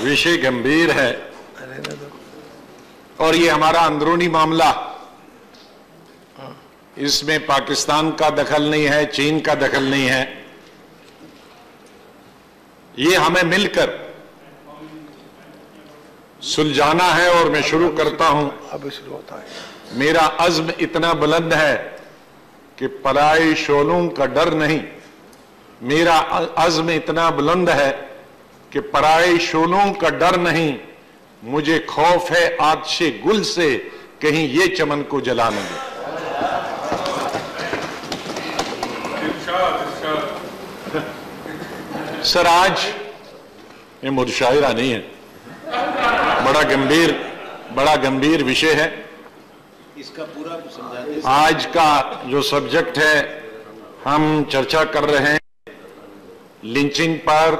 विषय गंभीर है और ये हमारा अंदरूनी मामला, इसमें पाकिस्तान का दखल नहीं है, चीन का दखल नहीं है। ये हमें मिलकर सुलझाना है और मैं शुरू करता हूं। अब शुरू होता है। मेरा अज़्म इतना बुलंद है कि पराए शोलों का डर नहीं। मेरा अज़्म इतना बुलंद है कि पराए शोलों का डर नहीं। मुझे खौफ है आतिशे गुल से, कहीं ये चमन को जला न दे। सर, आज ये मुशायरा नहीं है, बड़ा गंभीर विषय है। इसका पूरा समझाते। आज का जो सब्जेक्ट है, हम चर्चा कर रहे हैं लिंचिंग पर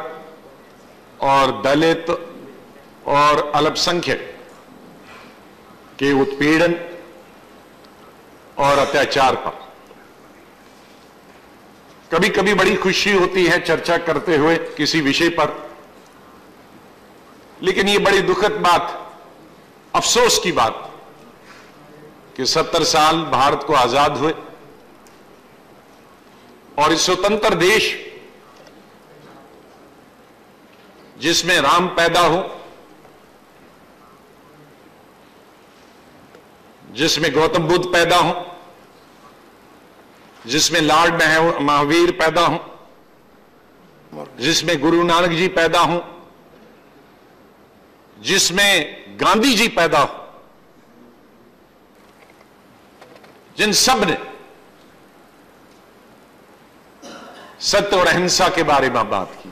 और दलित और अल्पसंख्यक के उत्पीड़न और अत्याचार पर। कभी कभी बड़ी खुशी होती है चर्चा करते हुए किसी विषय पर, लेकिन ये बड़ी दुखद बात, अफसोस की बात कि 70 साल भारत को आजाद हुए और इस स्वतंत्र देश जिसमें राम पैदा हो, जिसमें गौतम बुद्ध पैदा हो, जिसमें लॉर्ड महावीर पैदा हो, जिसमें गुरु नानक जी पैदा हो, जिसमें गांधी जी पैदा हो, जिन सब ने सत्य और अहिंसा के बारे में बात की,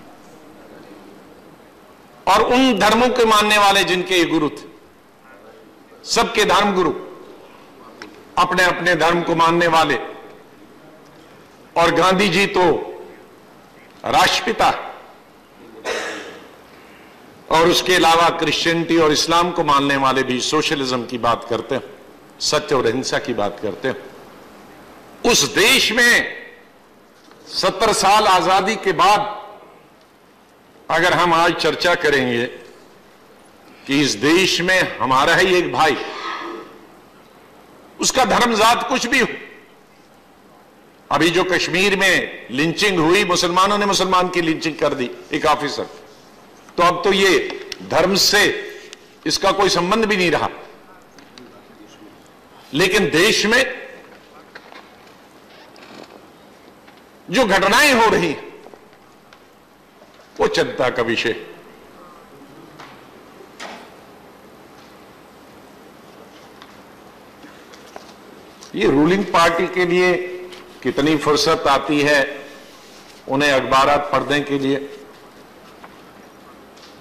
और उन धर्मों के मानने वाले जिनके ये गुरु थे, सबके धर्म गुरु, अपने अपने धर्म को मानने वाले। और गांधी जी तो राष्ट्रपिता, और उसके अलावा क्रिश्चियनिटी और इस्लाम को मानने वाले भी सोशलिज्म की बात करते हैं, सत्य और अहिंसा की बात करते हैं। उस देश में 70 साल आजादी के बाद अगर हम आज चर्चा करेंगे कि इस देश में हमारा ही एक भाई, उसका धर्म जात कुछ भी हो, अभी जो कश्मीर में लिंचिंग हुई, मुसलमानों ने मुसलमान की लिंचिंग कर दी, एक ऑफिसर, तो अब तो ये धर्म से इसका कोई संबंध भी नहीं रहा। लेकिन देश में जो घटनाएं हो रही वो चिंता का विषय। ये रूलिंग पार्टी के लिए कितनी फुर्सत आती है उन्हें अखबारात पढ़ने के लिए।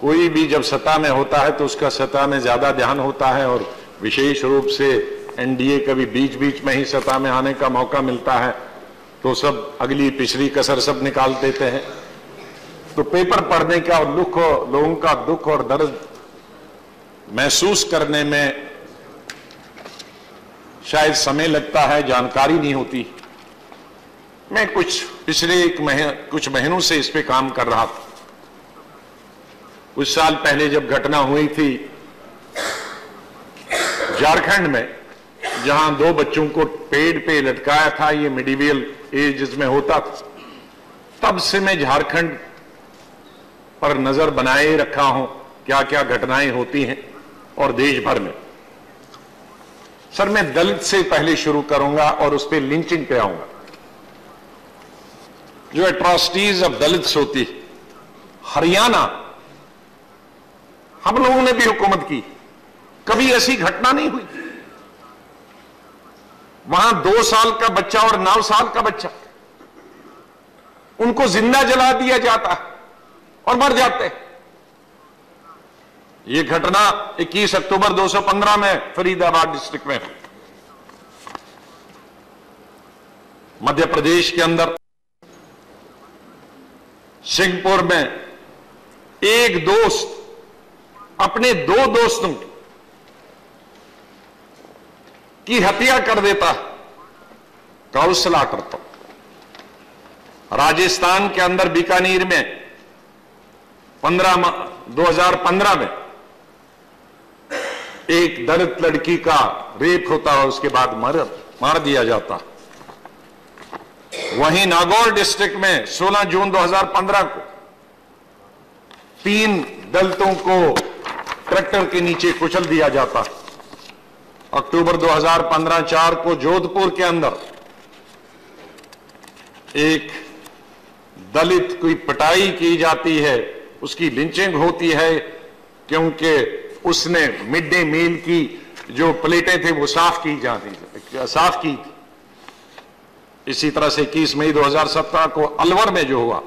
कोई भी जब सत्ता में होता है तो उसका सत्ता में ज्यादा ध्यान होता है, और विशेष रूप से एनडीए कभी बीच बीच में ही सत्ता में आने का मौका मिलता है तो सब अगली पिछली कसर सब निकाल देते हैं। तो पेपर पढ़ने का और लोगों का दुख और दर्द महसूस करने में शायद समय लगता है, जानकारी नहीं होती। मैं पिछले कुछ महीनों से इस पे काम कर रहा था। कुछ साल पहले जब घटना हुई थी झारखंड में, जहां 2 बच्चों को पेड़ पे लटकाया था, ये मिडिवल एज में होता था, तब से मैं झारखंड पर नजर बनाए रखा हूं क्या क्या घटनाएं होती हैं और देश भर में। सर, मैं दलित से पहले शुरू करूंगा और उस पर लिंचिंग पे आऊंगा। जो एट्रॉसिटीज ऑफ दलित्स होती, हरियाणा हम लोगों ने भी हुकूमत की, कभी ऐसी घटना नहीं हुई। वहां 2 साल का बच्चा और 9 साल का बच्चा, उनको जिंदा जला दिया जाता है और मर जाते हैं। यह घटना 21 अक्टूबर 215 में फरीदाबाद डिस्ट्रिक्ट में, मध्य प्रदेश के अंदर सिंहपुर में एक दोस्त अपने 2 दोस्तों की हत्या कर देता है, कौशला करता। राजस्थान के अंदर बीकानेर में 2015 में एक दलित लड़की का रेप होता है, उसके बाद मार दिया जाता। वहीं नागौर डिस्ट्रिक्ट में 16 जून 2015 को 3 दलितों को ट्रैक्टर के नीचे कुचल दिया जाता। अक्टूबर 2015 4 को जोधपुर के अंदर एक दलित की पिटाई की जाती है, उसकी लिंचिंग होती है क्योंकि उसने मिड डे मील की जो प्लेटें थे वो साफ की। इसी तरह से 21 मई 2017 को अलवर में जो हुआ,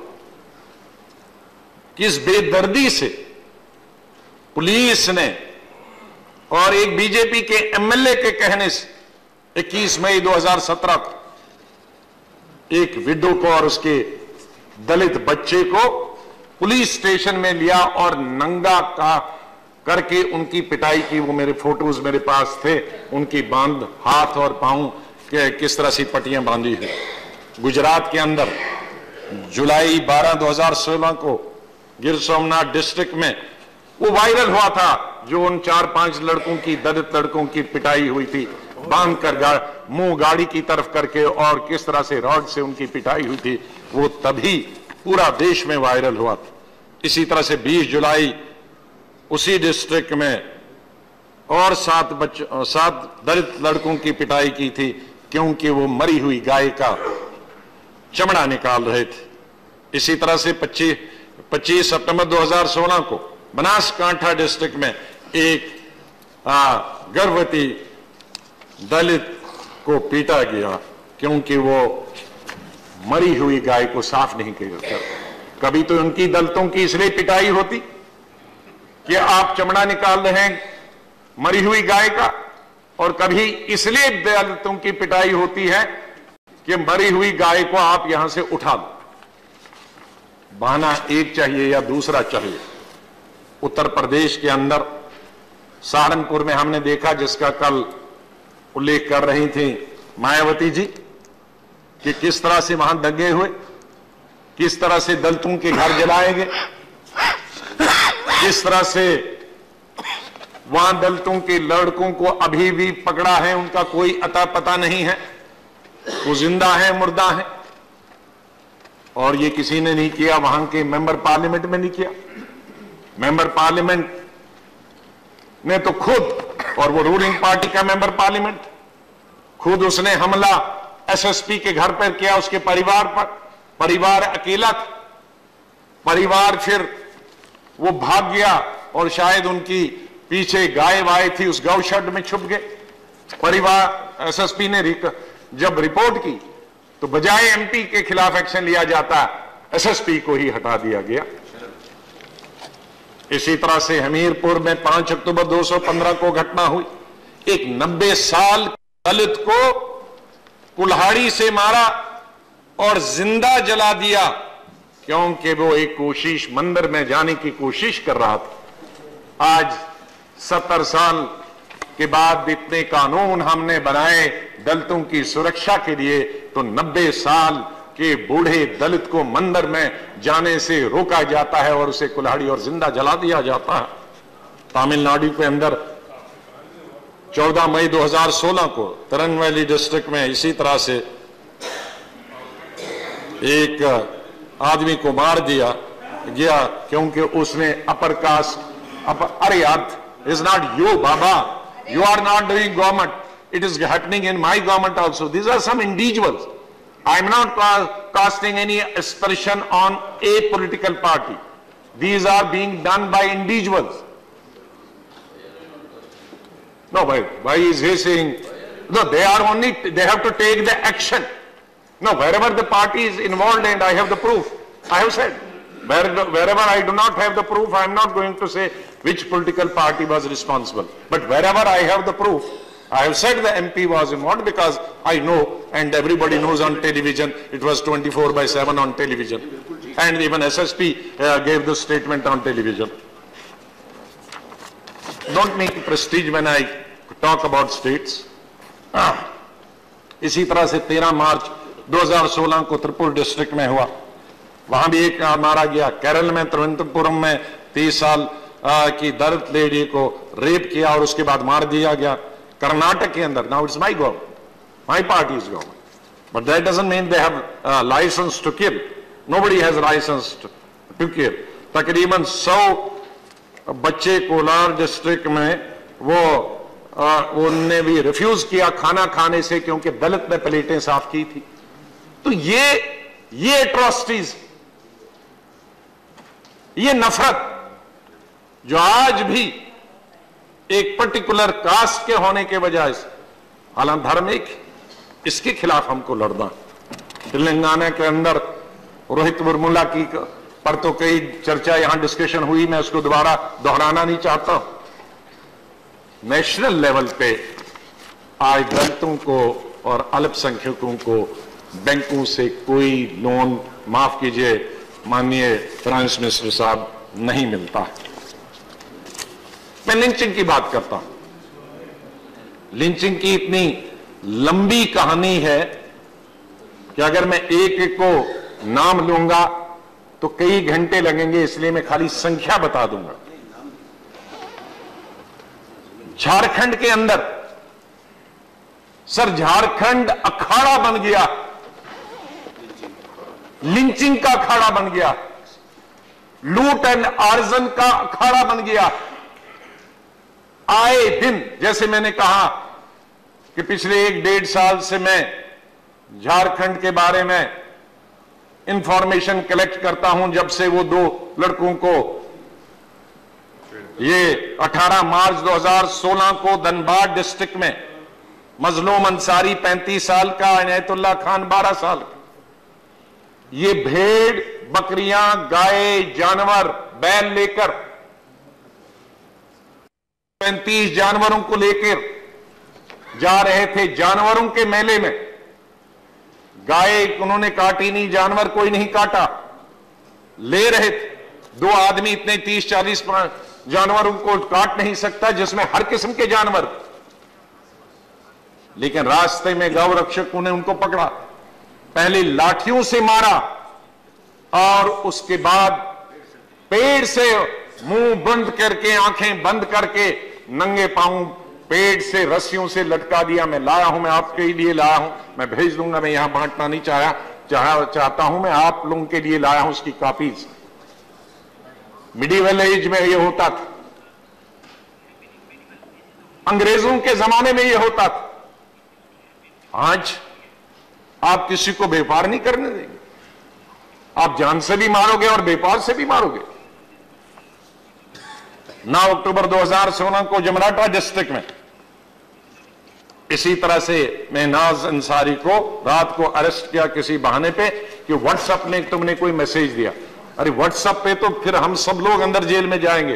किस बेदर्दी से पुलिस ने और एक बीजेपी के एमएलए के कहने से 21 मई 2017 को एक विडो को और उसके दलित बच्चे को पुलिस स्टेशन में लिया और नंगा का करके उनकी पिटाई की। वो मेरे फोटोज मेरे पास थे, उनकी बांध हाथ और पांव के किस तरह से पट्टियां बांधी हुई। गुजरात के अंदर जुलाई 12 2016 को गिर सोमनाथ डिस्ट्रिक्ट में वो वायरल हुआ था, जो उन 4-5 लड़कों की दलित लड़कों की पिटाई हुई थी, बांध कर मुंह गाड़ी की तरफ करके और किस तरह से रॉड से उनकी पिटाई हुई थी, वो तभी पूरा देश में वायरल हुआ था। इसी तरह से 20 जुलाई उसी डिस्ट्रिक्ट में और 7 दलित लड़कों की पिटाई की थी क्योंकि वो मरी हुई गाय का चमड़ा निकाल रहे थे। इसी तरह से 25 सितंबर 2016 को बनासकांठा डिस्ट्रिक्ट में एक गर्भवती दलित को पीटा गया क्योंकि वो मरी हुई गाय को साफ नहीं किया। कभी तो उनकी दलितों की इसलिए पिटाई होती कि आप चमड़ा निकाल रहे हैं मरी हुई गाय का, और कभी इसलिए दलितों की पिटाई होती है कि मरी हुई गाय को आप यहां से उठा दो। बहाना एक चाहिए या दूसरा चाहिए। उत्तर प्रदेश के अंदर सहारनपुर में हमने देखा, जिसका कल उल्लेख कर रही थी मायावती जी, कि किस तरह से वहां दंगे हुए, किस तरह से दलितों के घर जलाए गए, किस तरह से वहां दलितों के लड़कों को अभी भी पकड़ा है, उनका कोई अता पता नहीं है, वो जिंदा है मुर्दा है। और ये किसी ने नहीं किया, वहां के मेंबर पार्लियामेंट में नहीं किया। मेंबर पार्लियामेंट ने तो खुद, और वो रूलिंग पार्टी का मेंबर पार्लियामेंट, खुद उसने हमला एसएसपी के घर पर किया, उसके परिवार पर। परिवार अकेला था, परिवार फिर वो भाग गया और शायद उनकी पीछे गाय वाय थी, उस गौशेड में छुप गए। परिवार एसएसपी ने जब रिपोर्ट की तो बजाय एमपी के खिलाफ एक्शन लिया जाता, एसएसपी को ही हटा दिया गया। इसी तरह से हमीरपुर में 5 अक्टूबर 2015 को घटना हुई। एक 90 साल दलित को कुल्हाड़ी से मारा और जिंदा जला दिया क्योंकि वो एक कोशिश, मंदिर में जाने की कोशिश कर रहा था। आज 70 साल के बाद इतने कानून हमने बनाए दलितों की सुरक्षा के लिए, तो 90 साल के बूढ़े दलित को मंदिर में जाने से रोका जाता है और उसे कुल्हाड़ी और जिंदा जला दिया जाता है। तमिलनाडु के अंदर 14 मई 2016 को तिरुनेलवेली डिस्ट्रिक्ट में इसी तरह से एक आदमी को मार दिया गया क्योंकि उसने अपर कास्ट, अरे यार, is not you Baba, you are not doing government, it is happening in my government also. These are some individuals. I am not casting any aspersion on a political party. These are being done by individuals. No, why is he saying, no, they have to take the action. No, wherever the party is involved and I have the proof, I have said. Wherever I do not have the proof, I am not going to say which political party was responsible. But wherever I have the proof, I have said the MP was involved because I know, and everybody knows on television, it was 24/7 on television. And even SSP gave the statement on television. Don't make prestige when I talk about states. इसी तरह से 13 मार्च 2016 को Tripura district में हुआ वहां भी एक मारा गया। केरल में तिरुवनंतपुरम में 30 साल की दलित लेडी को रेप किया और उसके बाद मार दिया गया। कर्नाटक के अंदर, now it's my government, my party is government, but that doesn't mean they have licence to kill. Nobody has licence to kill. तकरीबन 100 बच्चे कोलार डिस्ट्रिक्ट में उनने भी रिफ्यूज किया खाना खाने से क्योंकि दलित ने प्लेटें साफ की थी। तो ये एट्रोसिटीज, ये नफरत जो आज भी एक पर्टिकुलर कास्ट के होने के बजाय, हालांकि धार्मिक, इसके खिलाफ हमको लड़ना। तेलंगाना के अंदर रोहित मुर्मुला की पर तो कई चर्चा यहां डिस्कशन हुई, मैं उसको दोबारा दोहराना नहीं चाहता। नेशनल लेवल पे आज दलितों को और अल्पसंख्यकों को बैंकों से कोई लोन, माफ कीजिए माननीय फाइनेंस मिनिस्टर साहब, नहीं मिलता। मैं लिंचिंग की बात करता हूं। लिंचिंग की इतनी लंबी कहानी है कि अगर मैं एक एक को नाम लूंगा तो कई घंटे लगेंगे, इसलिए मैं खाली संख्या बता दूंगा। झारखंड के अंदर, सर, झारखंड अखाड़ा बन गया, लिंचिंग का अखाड़ा बन गया, लूट एंड आर्जन का अखाड़ा बन गया। आए दिन, जैसे मैंने कहा कि पिछले 1-1.5 साल से मैं झारखंड के बारे में इंफॉर्मेशन कलेक्ट करता हूं, जब से वो 2 लड़कों को ये 18 मार्च 2016 को धनबाद डिस्ट्रिक्ट में मजलूम अंसारी 35 साल का, इनायतुल्लाह खान 12 साल का, ये भेड़, बकरियां, गाय, जानवर, बैल लेकर 35 जानवरों को लेकर जा रहे थे जानवरों के मेले में। गाय उन्होंने काटी नहीं, जानवर कोई नहीं काटा, ले रहे थे। 2 आदमी इतने 30-40 जानवरों को काट नहीं सकता, जिसमें हर किस्म के जानवर। लेकिन रास्ते में गौ रक्षकों ने उनको पकड़ा, पहले लाठियों से मारा और उसके बाद पेड़ से मुंह बंद करके, आंखें बंद करके, नंगे पांव पेड़ से रस्सियों से लटका दिया। मैं लाया हूं, मैं आपके लिए लाया हूं, मैं भेज दूंगा, मैं यहां बांटना नहीं चाहता हूं, मैं आप लोगों के लिए लाया हूं उसकी कॉपीज। मिडिवल एज में यह होता था, अंग्रेजों के जमाने में यह होता था। आज आप किसी को व्यापार नहीं करने देंगे, आप जान से भी मारोगे और व्यापार से भी मारोगे। 9 अक्टूबर 2016 को जमराटा डिस्ट्रिक्ट में इसी तरह से महनाज अंसारी को रात को अरेस्ट किया किसी बहाने पे कि व्हाट्सएप में तुमने कोई मैसेज दिया। अरे व्हाट्सएप पे तो फिर हम सब लोग अंदर जेल में जाएंगे।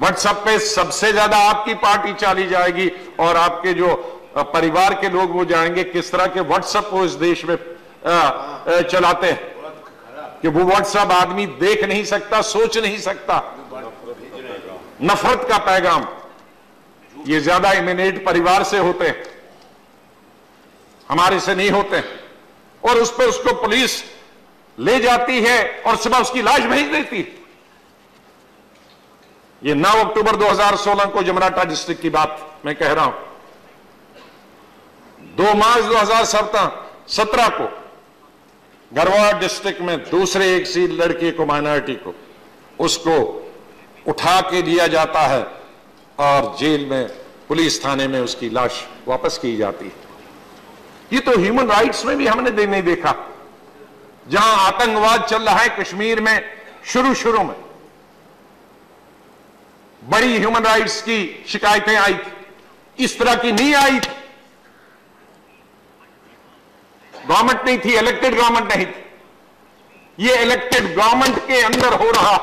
व्हाट्सएप पे सबसे ज्यादा आपकी पार्टी चली जाएगी और आपके जो परिवार के लोग वो जाएंगे किस तरह के व्हाट्सएप को इस देश में चलाते हैं कि वो व्हाट्सएप आदमी देख नहीं सकता, सोच नहीं सकता। नफरत का पैगाम ये ज्यादा इमिनेट परिवार से होते हैं, हमारे से नहीं होते। और उस पर उसको पुलिस ले जाती है और सुबह उसकी लाश भेज देती है। ये 9 अक्टूबर 2016 को जमराटा डिस्ट्रिक्ट की बात मैं कह रहा हूं। 2 मार्च 2017 को गढ़वा डिस्ट्रिक्ट में दूसरे एक सी लड़की को, माइनॉरिटी को, उसको उठा के दिया जाता है और जेल में, पुलिस थाने में उसकी लाश वापस की जाती है। ये तो ह्यूमन राइट्स में भी हमने नहीं देखा। जहां आतंकवाद चल रहा है कश्मीर में, शुरू में बड़ी ह्यूमन राइट्स की शिकायतें आई थी, इस तरह की नहीं आई थी। गवर्नमेंट नहीं थी, इलेक्टेड गवर्नमेंट नहीं थी। ये इलेक्टेड गवर्नमेंट के अंदर हो रहा।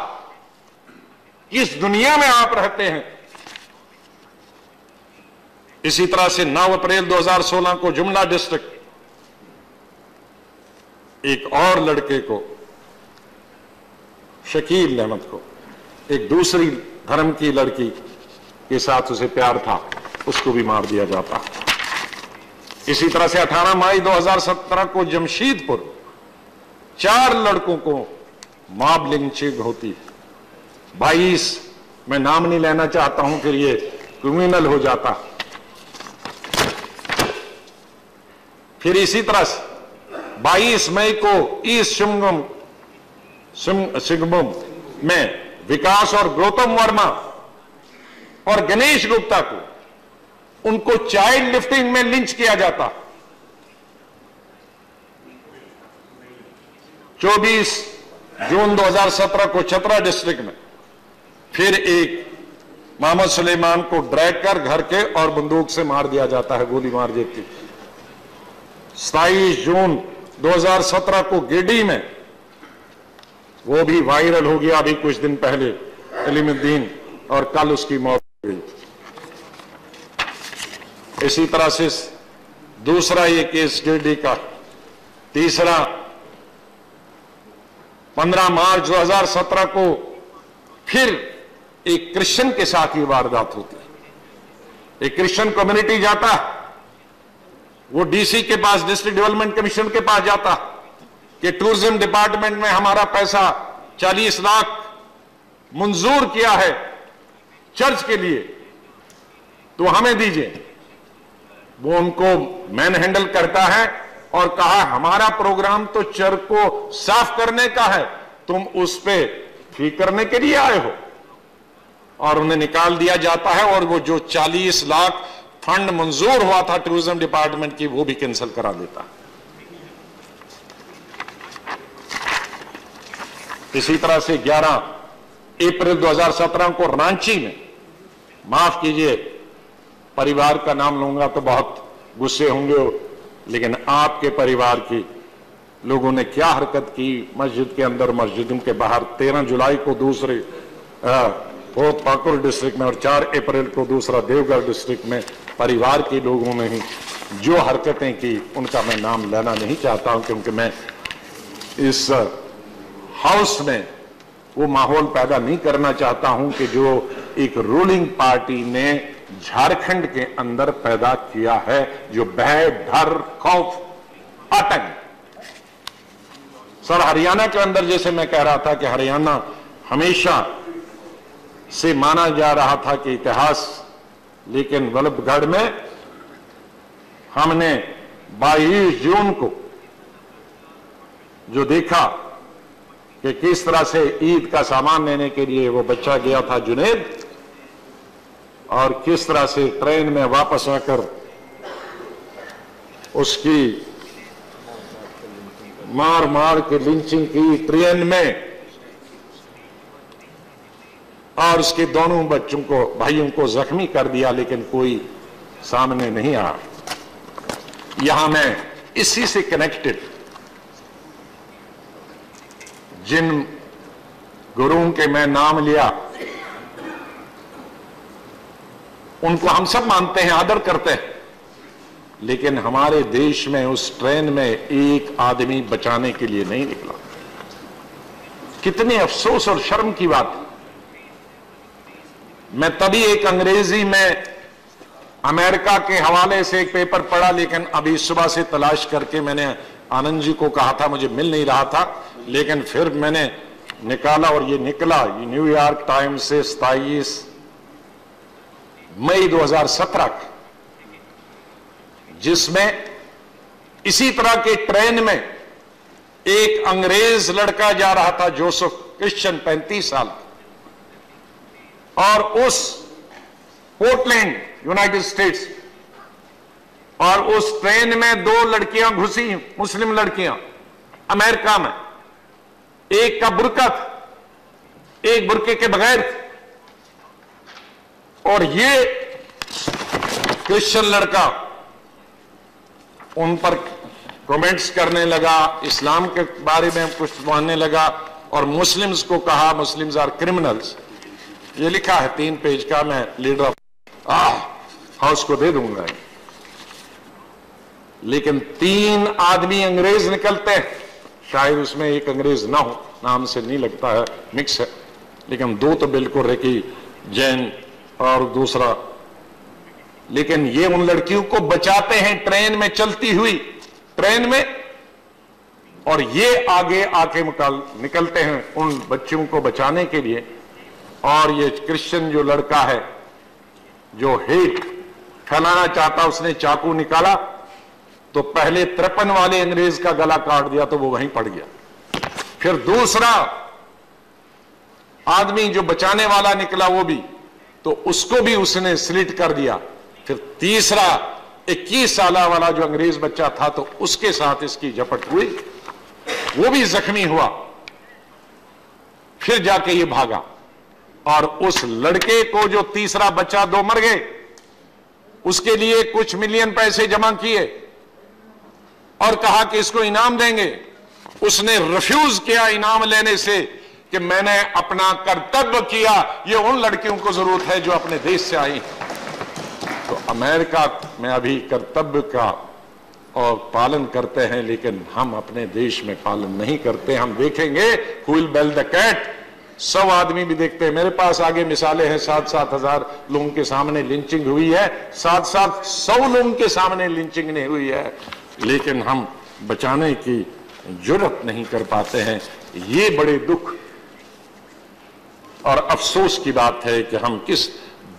किस दुनिया में आप रहते हैं? इसी तरह से 9 अप्रैल 2016 को जुमला डिस्ट्रिक्ट एक और लड़के को, शकील अहमद को, एक दूसरी धर्म की लड़की के साथ उसे प्यार था, उसको भी मार दिया जाता। इसी तरह से 18 मई 2017 को जमशेदपुर 4 लड़कों को मॉब लिंचिंग होती है। 22, मैं नाम नहीं लेना चाहता हूं, फिर ये क्रिमिनल हो जाता। फिर इसी तरह से 22 मई को ईस्ट सिंहभूम में विकास और गौतम वर्मा और गणेश गुप्ता को, उनको चाइल्ड लिफ्टिंग में लिंच किया जाता। 24 जून 2017 को चतरा डिस्ट्रिक्ट में फिर एक मोहम्मद सुलेमान को ड्रैग कर घर के और बंदूक से मार दिया जाता है, गोली मार देती। 27 जून 2017 को गिरडी में, वो भी वायरल हो गया अभी कुछ दिन पहले, इल्मुद्दीन, और कल उसकी मौत हो गई। इसी तरह से दूसरा ये केस गिरडी का। तीसरा 15 मार्च 2017 को फिर एक क्रिश्चियन के साथ ये वारदात होती है। एक क्रिश्चियन कम्युनिटी जाता, वो डीसी के पास, डिस्ट्रिक्ट डेवलपमेंट कमीशन के पास जाता कि टूरिज्म डिपार्टमेंट में हमारा पैसा 40 लाख मंजूर किया है चर्च के लिए, तो हमें दीजिए। वो उनको मैन हैंडल करता है और कहा हमारा प्रोग्राम तो चर्च को साफ करने का है, तुम उस पे फी करने के लिए आए हो, और उन्हें निकाल दिया जाता है। और वो जो 40 लाख फंड मंजूर हुआ था टूरिज्म डिपार्टमेंट की, वो भी कैंसिल करा देता। इसी तरह से 11 अप्रैल 2017 को रांची में, माफ कीजिए परिवार का नाम लूंगा तो बहुत गुस्से होंगे, लेकिन आपके परिवार की लोगों ने क्या हरकत की मस्जिद के अंदर, मस्जिदों के बाहर। 13 जुलाई को दूसरे पाकुड़ डिस्ट्रिक्ट में और 4 अप्रैल को दूसरा देवघर डिस्ट्रिक्ट में परिवार के लोगों ने ही जो हरकतें की, उनका मैं नाम लेना नहीं चाहता हूं, क्योंकि मैं इस हाउस में वो माहौल पैदा नहीं करना चाहता हूं कि जो एक रूलिंग पार्टी ने झारखंड के अंदर पैदा किया है, जो भय, डर, खौफ, आतंक। सर, हरियाणा के अंदर जैसे मैं कह रहा था कि हरियाणा हमेशा से माना जा रहा था कि इतिहास, लेकिन वल्लभगढ़ में हमने 22 जून को जो देखा कि किस तरह से ईद का सामान लेने के लिए वो बच्चा गया था जुनैद, और किस तरह से ट्रेन में वापस आकर उसकी मार मार के लिंचिंग की ट्रेन में, और उसके दोनों बच्चों को, भाइयों को जख्मी कर दिया, लेकिन कोई सामने नहीं आया। यहां मैं इसी से कनेक्टेड जिन गुरुओं के मैं नाम लिया, उनको हम सब मानते हैं, आदर करते हैं, लेकिन हमारे देश में उस ट्रेन में एक आदमी बचाने के लिए नहीं निकला। कितने अफसोस और शर्म की बात। मैं तभी एक अंग्रेजी में अमेरिका के हवाले से एक पेपर पढ़ा, लेकिन अभी सुबह से तलाश करके मैंने आनंद जी को कहा था, मुझे मिल नहीं रहा था, लेकिन फिर मैंने निकाला और ये निकला। ये न्यूयॉर्क टाइम्स से 27 मई 2017 का, जिसमें इसी तरह के ट्रेन में एक अंग्रेज लड़का जा रहा था, जोसेफ क्रिश्चियन, 35 साल, और उस पोर्टलैंड यूनाइटेड स्टेट्स, और उस ट्रेन में 2 लड़कियां घुसी, मुस्लिम लड़कियां, अमेरिका में। एक का बुर्का था, एक बुर्के के बगैर, और ये क्रिश्चियन लड़का उन पर कमेंट्स करने लगा, इस्लाम के बारे में कुछ मानने लगा, और मुस्लिम्स को कहा मुस्लिम्स आर क्रिमिनल्स। ये लिखा है 3 पेज का, मैं लीडर ऑफ हाउस को दे दूंगा। लेकिन 3 आदमी अंग्रेज निकलते हैं, शायद उसमें एक अंग्रेज ना हो, नाम से नहीं लगता है, मिक्स है, लेकिन 2 तो बिल्कुल रेकी जैन और दूसरा। लेकिन ये उन लड़कियों को बचाते हैं ट्रेन में, चलती हुई ट्रेन में, और ये आगे आके निकलते हैं उन बच्चों को बचाने के लिए। और ये क्रिश्चियन जो लड़का है जो हेट फैलाना चाहता, उसने चाकू निकाला तो पहले 53 वाले अंग्रेज का गला काट दिया तो वो वहीं पड़ गया। फिर दूसरा आदमी जो बचाने वाला निकला वो भी, तो उसको भी उसने स्लिट कर दिया। फिर तीसरा 21 साल वाला जो अंग्रेज बच्चा था तो उसके साथ इसकी झपट हुई, वो भी जख्मी हुआ। फिर जाके ये भागा और उस लड़के को जो तीसरा बच्चा, 2 मर गए, उसके लिए कुछ मिलियन पैसे जमा किए और कहा कि इसको इनाम देंगे। उसने रिफ्यूज किया इनाम लेने से कि मैंने अपना कर्तव्य किया, ये उन लड़कियों को जरूरत है जो अपने देश से आई। तो अमेरिका में अभी कर्तव्य का और पालन करते हैं, लेकिन हम अपने देश में पालन नहीं करते। हम देखेंगे who will bell the cat, 100 आदमी भी देखते हैं। मेरे पास आगे मिसालें हैं, 7-7 हजार लोगों के सामने लिंचिंग हुई है, 7-7 100 लोगों के सामने लिंचिंग नहीं हुई है, लेकिन हम बचाने की जुर्रत नहीं कर पाते हैं। ये बड़े दुख और अफसोस की बात है कि हम किस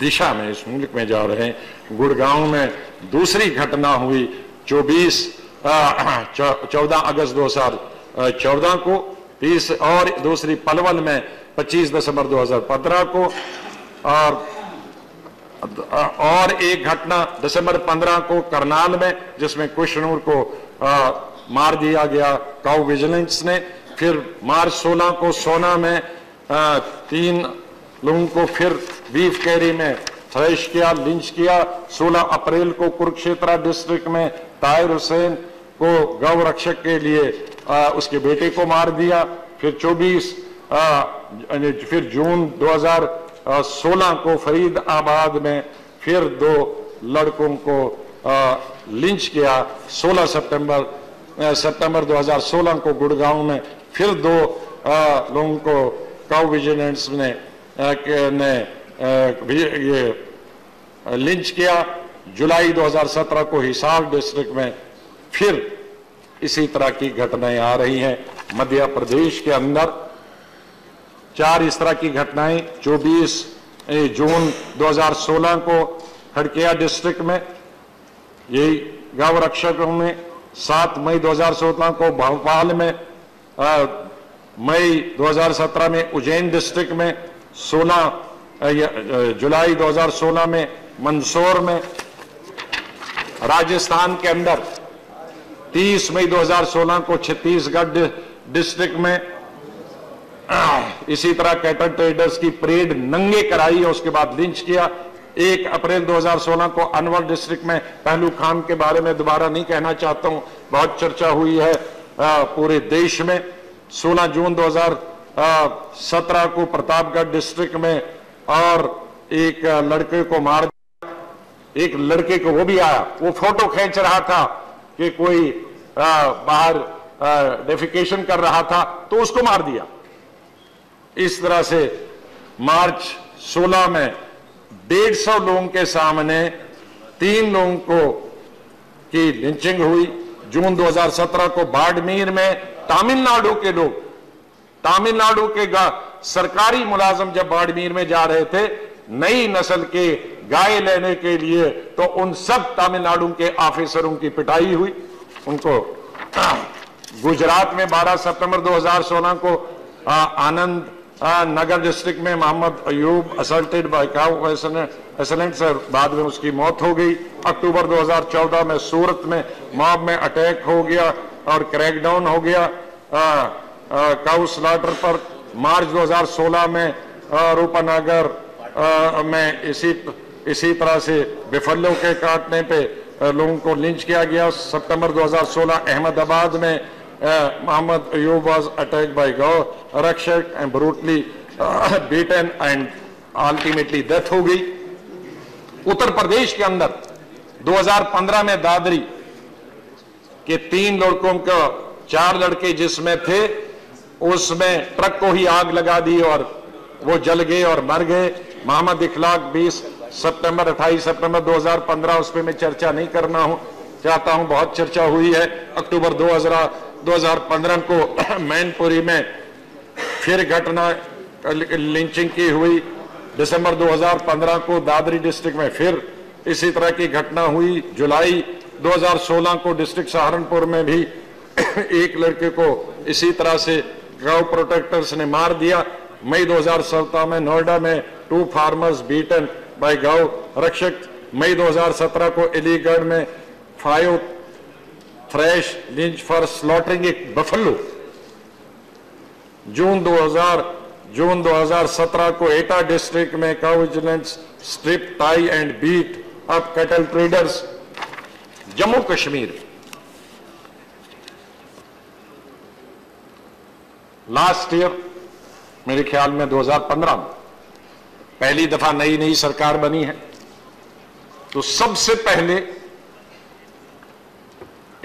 दिशा में इस मुल्क में जा रहे हैं। गुड़गांव में दूसरी घटना हुई 14 अगस्त 2014 को, और दूसरी पलवल में 25 दिसंबर 2015 को, और एक घटना दिसंबर 15 को करनाल में जिसमें कुशनूर को मार दिया गया काउ विजिलेंस ने। फिर मार्च 16 को सोना में 3 लोगों को फिर बीफ कैरी में थ्रेश किया, लिंच किया। 16 अप्रैल को कुरुक्षेत्र डिस्ट्रिक्ट में ताहिर हुसैन को गौ रक्षक के लिए उसके बेटे को मार दिया। फिर 24 फिर जून 2016 को फरीदाबाद में फिर 2 लड़कों को लिंच किया। 16 सितंबर 2016 को गुड़गांव में फिर 2 लोगों को काउ विजिलेंस ने ये लिंच किया। जुलाई 2017 को हिसार डिस्ट्रिक्ट में फिर इसी तरह की घटनाएं आ रही हैं। मध्य प्रदेश के अंदर 4 इस तरह की घटनाएं 24 जून 2016 को खड़किया डिस्ट्रिक्ट में यही गौ रक्षकों में, 7 मई 2016 को भोपाल में, मई 2017 में उज्जैन डिस्ट्रिक्ट में, 16 जुलाई 2016 में मंदसौर में, राजस्थान के अंदर 30 मई 2016 को छत्तीसगढ़ डिस्ट्रिक्ट में इसी तरह कैटर ट्रेडर्स की परेड नंगे कराई और उसके बाद लिंच किया। 1 अप्रैल 2016 को अनवर डिस्ट्रिक्ट में पहलू खान के बारे में दोबारा नहीं कहना चाहता हूं, बहुत चर्चा हुई है पूरे देश में। 16 जून 2017 को प्रतापगढ़ डिस्ट्रिक्ट में और एक लड़के को मार दिया। एक लड़के को वो भी आया, वो फोटो खींच रहा था कि कोई बाहर डेफिकेशन कर रहा था तो उसको मार दिया। इस तरह से मार्च 16 में 150 लोगों के सामने 3 लोगों को की लिंचिंग हुई। जून 2017 को बाड़मेर में तमिलनाडु के लोग, तमिलनाडु के सरकारी मुलाजिम जब बाड़मेर में जा रहे थे नई नस्ल के गाय लेने के लिए, तो उन सब तमिलनाडु के ऑफिसरों की पिटाई हुई। उनको गुजरात में 12 सितंबर 2016 को आनंद नगर डिस्ट्रिक्ट में Mohammad Ayub assaulted by cow assailant से बाद में उसकी मौत हो गई। अक्टूबर 2014 में सूरत में मॉब में अटैक हो गया और क्रैकडाउन हो गया काउ स्लॉटर पर। मार्च 2016 में रूपनगर में इसी तरह से बिफल्लों के काटने पे लोगों को लिंच किया गया। सितंबर 2016 अहमदाबाद में Mohammad Ayub was attacked by गौ रक्षक and brutally beaten and ultimately death हो गई। उत्तर प्रदेश के अंदर 2015 में दादरी के 3 लड़कों को 4 लड़के जिसमें थे उसमें ट्रक को ही आग लगा दी और वो जल गए और मर गए। मोहम्मद इखलाक 28 सितंबर 2015, उस पर मैं चर्चा नहीं करना चाहता हूं, बहुत चर्चा हुई है। अक्टूबर 2015 को मैनपुरी में फिर घटना लिंचिंग की हुई। दिसंबर 2015 को दादरी डिस्ट्रिक्ट में फिर इसी तरह की घटना हुई। जुलाई 2016 को डिस्ट्रिक्ट सहारनपुर में भी एक लड़के को इसी तरह से गौ प्रोटेक्टर्स ने मार दिया। मई 2017 में नोएडा में 2 फार्मर्स बीटन बाय गौ रक्षक। मई 2017 को अलीगढ़ में 5 thrash lynch for slaughtering a buffalo. जून 2017 को एटा डिस्ट्रिक्ट में cow vigilance strip tie and beat up cattle traders. Jammu Kashmir last year मेरे ख्याल में 2015 में पहली दफा नई सरकार बनी है, तो सबसे पहले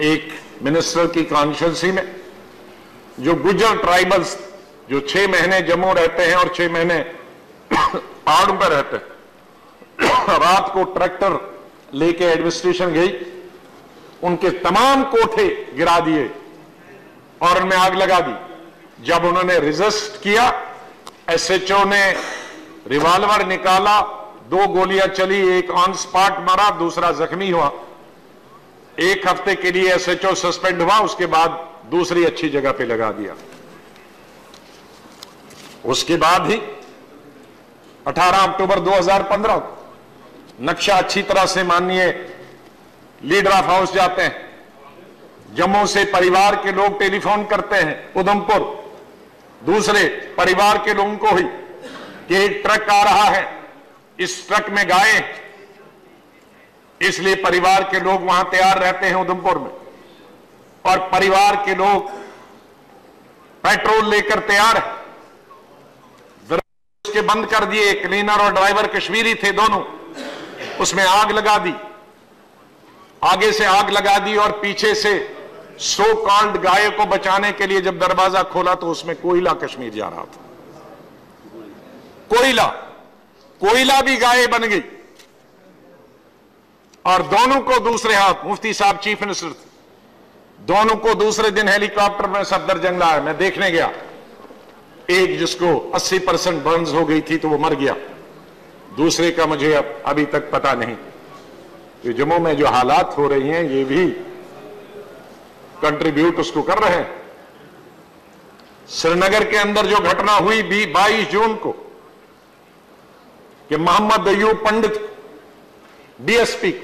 एक मिनिस्टर की कॉन्स्टिट्यूंसी में जो गुज्जर ट्राइबल्स जो 6 महीने जम्मू रहते हैं और 6 महीने पहाड़ों पर रहते हैं, रात को ट्रैक्टर लेके एडमिनिस्ट्रेशन गई, उनके तमाम कोठे गिरा दिए और उनमें आग लगा दी। जब उन्होंने रेजिस्ट किया, एसएचओ ने रिवॉल्वर निकाला, 2 गोलियां चली, एक ऑन स्पॉट मारा, दूसरा जख्मी हुआ। 1 हफ्ते के लिए एसएचओ सस्पेंड हुआ, उसके बाद दूसरी अच्छी जगह पे लगा दिया। उसके बाद ही 18 अक्टूबर 2015 को नक्शा अच्छी तरह से माननीय लीडर ऑफ हाउस जाते हैं, जम्मू से परिवार के लोग टेलीफोन करते हैं उधमपुर दूसरे परिवार के लोगों को ही कि एक ट्रक आ रहा है, इस ट्रक में गाय, इसलिए परिवार के लोग वहां तैयार रहते हैं उधमपुर में, और परिवार के लोग पेट्रोल लेकर तैयार है। उसके बंद कर दिए, क्लीनर और ड्राइवर कश्मीरी थे दोनों, उसमें आग लगा दी, आगे से आग लगा दी और पीछे से सो कॉल्ड गाय को बचाने के लिए जब दरवाजा खोला तो उसमें कोयला कश्मीर जा रहा था। कोयला भी गाय बन गई। और दोनों को दूसरे हाथ, मुफ्ती साहब चीफ मिनिस्टर थे, दोनों को दूसरे दिन हेलीकॉप्टर में सफदरजंग लाया। मैं देखने गया, एक जिसको 80% बर्न्स हो गई थी तो वो मर गया, दूसरे का मुझे अभी तक पता नहीं। ये जम्मू में जो हालात हो रही हैं ये भी कंट्रीब्यूट उसको कर रहे हैं। श्रीनगर के अंदर जो घटना हुई 22 जून को कि मोहम्मद अयूब पंडित डीएसपी,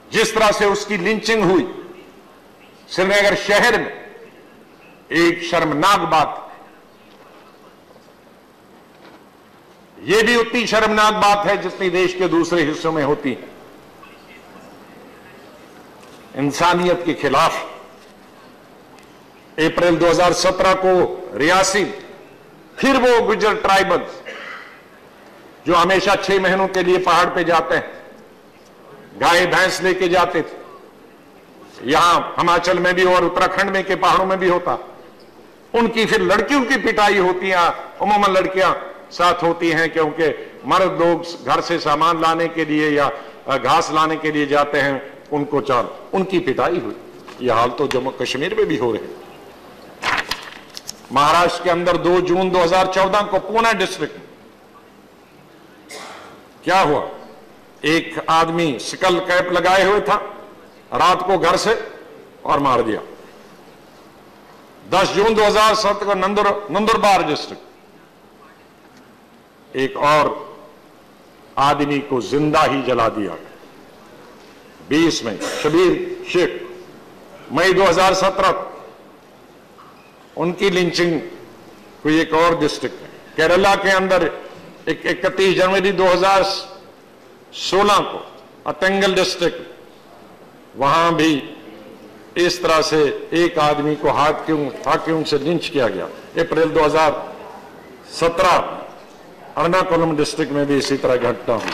जिस तरह से उसकी लिंचिंग हुई श्रीनगर शहर में, एक शर्मनाक बात। यह भी उतनी शर्मनाक बात है जितनी देश के दूसरे हिस्सों में होती है। इंसानियत के खिलाफ अप्रैल 2017 को रियासी फिर वो गुज्जर ट्राइबल्स जो हमेशा 6 महीनों के लिए पहाड़ पे जाते हैं, गाय भैंस लेके जाते थे, यहां हिमाचल में भी और उत्तराखंड में के पहाड़ों में भी होता, उनकी फिर लड़कियों की पिटाई होती है। अमूमन लड़कियां साथ होती हैं क्योंकि मर्द लोग घर से सामान लाने के लिए या घास लाने के लिए जाते हैं, उनको चाल उनकी पिटाई हुई। यह हाल तो जम्मू कश्मीर में भी हो रहे हैं। महाराष्ट्र के अंदर 2 जून 2014 को पूना डिस्ट्रिक्ट में क्या हुआ, एक आदमी स्कल कैप लगाए हुए था, रात को घर से और मार दिया। 10 जून 2007 को नंदुरबार डिस्ट्रिक्ट एक और आदमी को जिंदा ही जला दिया। 20 में शबीर शेख, मई 2017 उनकी लिंचिंग कोई एक और डिस्ट्रिक्ट है। केरला के अंदर 31 जनवरी 2016 को अतंगल डिस्ट्रिक्ट, वहां भी इस तरह से एक आदमी को हाकियों से लिंच किया गया। अप्रैल 2017 अर्नाकुलम डिस्ट्रिक्ट में भी इसी तरह घटना हुई।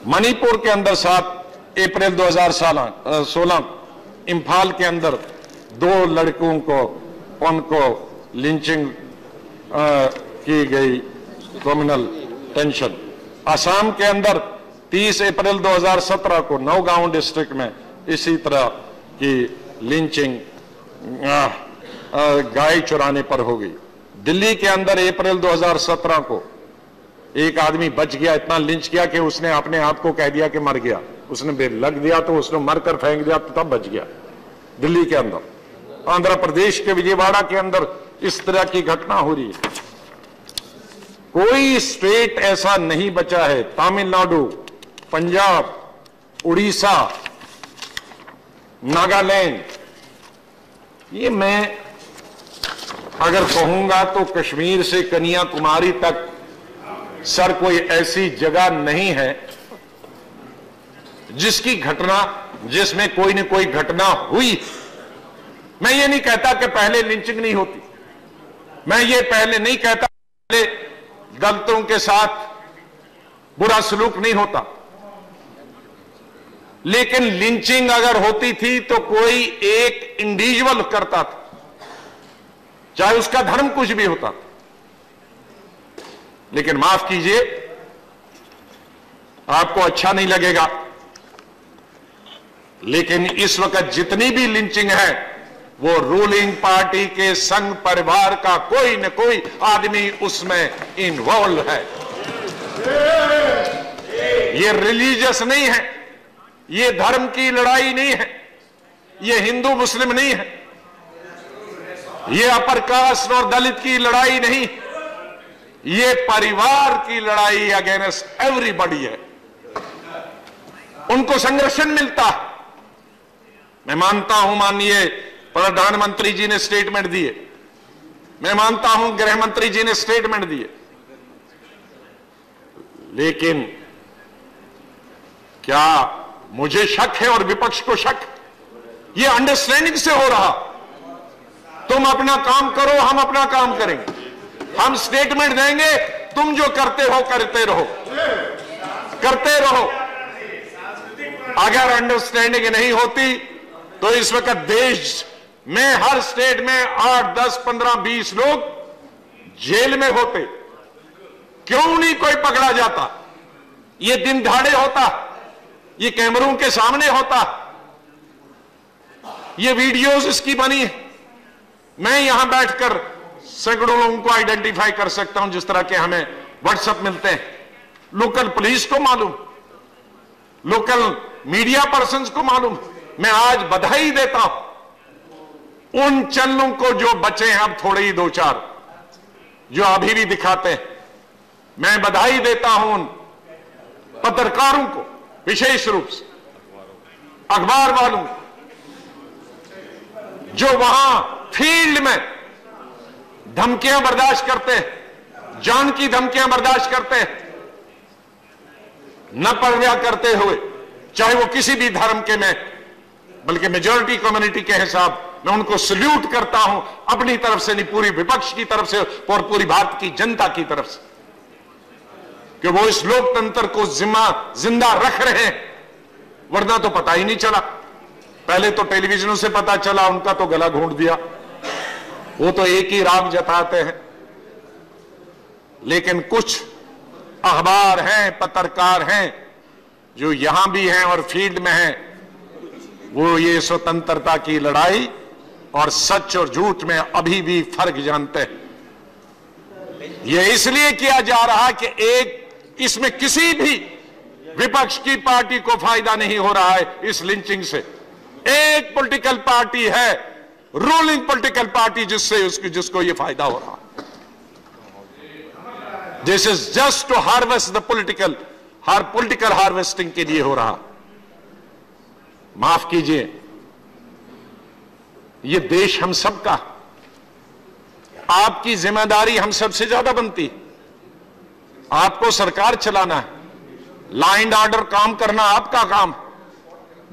मणिपुर के अंदर 7 अप्रैल 2016 इंफाल के अंदर 2 लड़कों को उनको लिंचिंग की गई, क्रिमिनल टेंशन। असम के अंदर 30 अप्रैल 2017 को नौगांव डिस्ट्रिक्ट में इसी तरह की लिंचिंग गाय चुराने पर हो गई। दिल्ली के अंदर अप्रैल 2017 को एक आदमी बच गया, इतना लिंच किया कि उसने अपने आप को कह दिया कि मर गया। उसने लग दिया तो उसने मरकर फेंक दिया तो तब बच गया। दिल्ली के अंदर, आंध्र प्रदेश के विजयवाड़ा के अंदर इस तरह की घटना हो रही है। कोई स्टेट ऐसा नहीं बचा है, तमिलनाडु, पंजाब, उड़ीसा, नागालैंड, ये मैं अगर कहूंगा तो कश्मीर से कन्याकुमारी तक सर कोई ऐसी जगह नहीं है जिसमें कोई न कोई घटना हुई। मैं ये नहीं कहता कि पहले लिंचिंग नहीं होती, मैं ये पहले नहीं कहता पहले दलितों के साथ बुरा सलूक नहीं होता, लेकिन लिंचिंग अगर होती थी तो कोई एक इंडिविजुअल करता था, चाहे उसका धर्म कुछ भी होता था। लेकिन माफ कीजिए, आपको अच्छा नहीं लगेगा, लेकिन इस वक्त जितनी भी लिंचिंग है वो रूलिंग पार्टी के संघ परिवार का कोई न कोई आदमी उसमें इन्वॉल्व है। ये रिलीजियस नहीं है, ये धर्म की लड़ाई नहीं है, ये हिंदू मुस्लिम नहीं है, ये अपर कास्ट और दलित की लड़ाई नहीं, ये परिवार की लड़ाई अगेंस्ट एवरीबॉडी है। उनको संरक्षण मिलता है। मैं मानता हूं माननीय प्रधानमंत्री जी ने स्टेटमेंट दिए, मैं मानता हूं गृह मंत्री जी ने स्टेटमेंट दिए, लेकिन क्या मुझे शक है और विपक्ष को शक? ये अंडरस्टैंडिंग से हो रहा, तुम अपना काम करो, हम अपना काम करेंगे, हम स्टेटमेंट देंगे, तुम जो करते हो करते रहो, करते रहो। अगर अंडरस्टैंडिंग नहीं होती तो इस वक्त देश में हर स्टेट में 8, 10, 15, 20 लोग जेल में होते। क्यों नहीं कोई पकड़ा जाता? ये दिन दहाड़े होता, ये कैमरों के सामने होता, ये वीडियोस इसकी बनी है। मैं यहां बैठकर सैकड़ों लोगों को आइडेंटिफाई कर सकता हूं, जिस तरह के हमें व्हाट्सएप मिलते हैं। लोकल पुलिस को मालूम, लोकल मीडिया पर्संस को मालूम। मैं आज बधाई देता हूं उन चन्नों को जो बचे हैं, अब थोड़े ही 2-4 जो अभी भी दिखाते हैं। मैं बधाई देता हूं उन पत्रकारों को, विशेष रूप से अखबार वालों को, जो वहां फील्ड में धमकियां बर्दाश्त करते हैं, जान की धमकियां बर्दाश्त करते हैं, न परवाह करते हुए, चाहे वो किसी भी धर्म के में, बल्कि मेजॉरिटी कम्युनिटी के हिसाब। मैं उनको सल्यूट करता हूं, अपनी तरफ से नहीं, पूरी विपक्ष की तरफ से और पूरी भारत की जनता की तरफ से, कि वो इस लोकतंत्र को जिंदा रख रहे हैं। वरना तो पता ही नहीं चला, पहले तो टेलीविजनों से पता चला, उनका तो गला घोंट दिया, वो तो एक ही राग जताते हैं। लेकिन कुछ अखबार हैं, पत्रकार हैं जो यहां भी हैं और फील्ड में हैं, वो ये स्वतंत्रता की लड़ाई और सच और झूठ में अभी भी फर्क जानते हैं। ये इसलिए किया जा रहा कि एक इसमें किसी भी विपक्ष की पार्टी को फायदा नहीं हो रहा है इस लिंचिंग से। एक पॉलिटिकल पार्टी है, रूलिंग पॉलिटिकल पार्टी, जिसको ये फायदा हो रहा। This is just to harvest the political harvesting के लिए हो रहा। माफ कीजिए, ये देश हम सबका, आपकी जिम्मेदारी हम सबसे ज्यादा बनती। आपको सरकार चलाना है, लॉ एंड ऑर्डर काम करना आपका काम,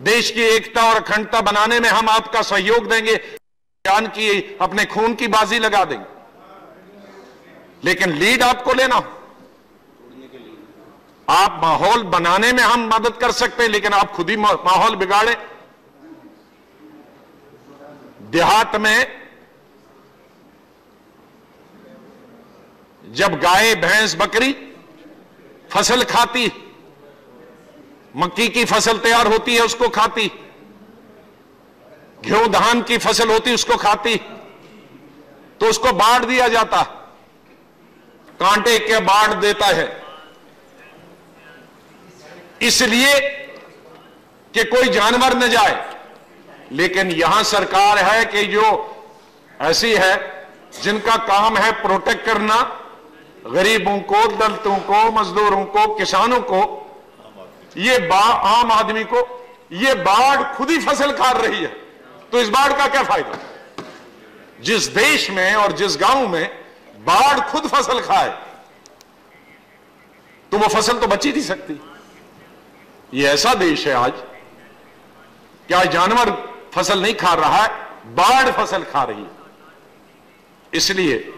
देश की एकता और अखंडता बनाने में हम आपका सहयोग देंगे, जान की अपने खून की बाजी लगा देंगे, लेकिन लीड आपको लेना। आप माहौल बनाने में हम मदद कर सकते हैं, लेकिन आप खुद ही माहौल बिगाड़े। देहात में जब गाय, भैंस, बकरी फसल खाती, मक्की की फसल तैयार होती है, उसको खाती, गेहूं धान की फसल होती उसको खाती तो उसको बांट दिया जाता, कांटे के बांट देता है इसलिए कि कोई जानवर न जाए। लेकिन यहां सरकार है कि जो ऐसी है जिनका काम है प्रोटेक्ट करना गरीबों को, दलितों को, मजदूरों को, किसानों को, ये आम आदमी को, ये बाढ़ खुद ही फसल खा रही है। तो इस बाढ़ का क्या फायदा? जिस देश में और जिस गांव में बाढ़ खुद फसल खाए तो वो फसल तो बच ही नहीं सकती। ये ऐसा देश है आज कि आज जानवर फसल नहीं खा रहा है, बाढ़ फसल खा रही है। इसलिए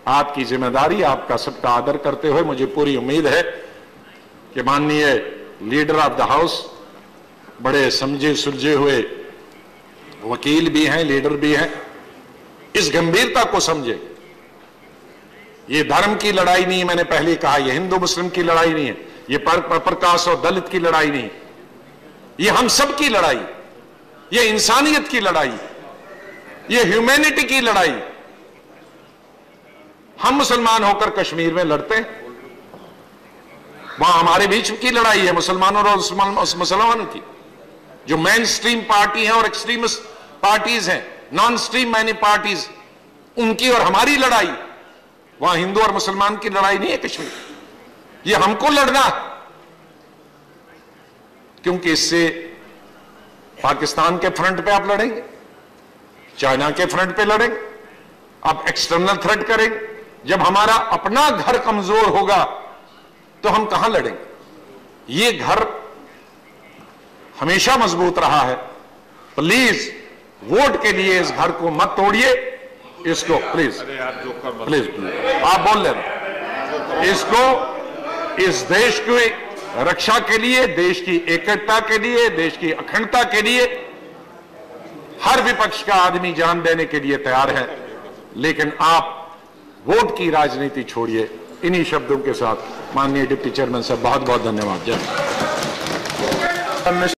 आपकी जिम्मेदारी, आपका सबका आदर करते हुए मुझे पूरी उम्मीद है कि माननीय लीडर ऑफ द हाउस बड़े समझे सुलझे हुए वकील भी हैं, लीडर भी हैं, इस गंभीरता को समझे। ये धर्म की लड़ाई नहीं है, मैंने पहले कहा, ये हिंदू मुस्लिम की लड़ाई नहीं है, ये प्रकाश और दलित की लड़ाई नहीं, ये हम सब की लड़ाई, ये इंसानियत की लड़ाई, ये ह्यूमैनिटी की लड़ाई। हम मुसलमान होकर कश्मीर में लड़ते हैं, वहां हमारे बीच की लड़ाई है मुसलमानों और मुसलमानों की। जो मेन स्ट्रीम पार्टी है और एक्सट्रीमिस्ट पार्टीज हैं, नॉन स्ट्रीम मैनी पार्टीज, उनकी और हमारी लड़ाई। वहां हिंदू और मुसलमान की लड़ाई नहीं है कश्मीर, ये हमको लड़ना है। क्योंकि इससे पाकिस्तान के फ्रंट पे आप लड़ेंगे, चाइना के फ्रंट पे लड़ेंगे, आप एक्सटर्नल थ्रेट करेंगे। जब हमारा अपना घर कमजोर होगा तो हम कहां लड़ेंगे? ये घर हमेशा मजबूत रहा है। प्लीज वोट के लिए इस घर को मत तोड़िए, इसको प्लीज प्लीज आप बोल लेना, इसको इस देश की रक्षा के लिए, देश की एकता के लिए, देश की अखंडता के लिए हर विपक्ष का आदमी जान देने के लिए तैयार है। लेकिन आप वोट की राजनीति छोड़िए। इन्हीं शब्दों के साथ माननीय डिप्टी चेयरमैन साहब बहुत बहुत धन्यवाद। जय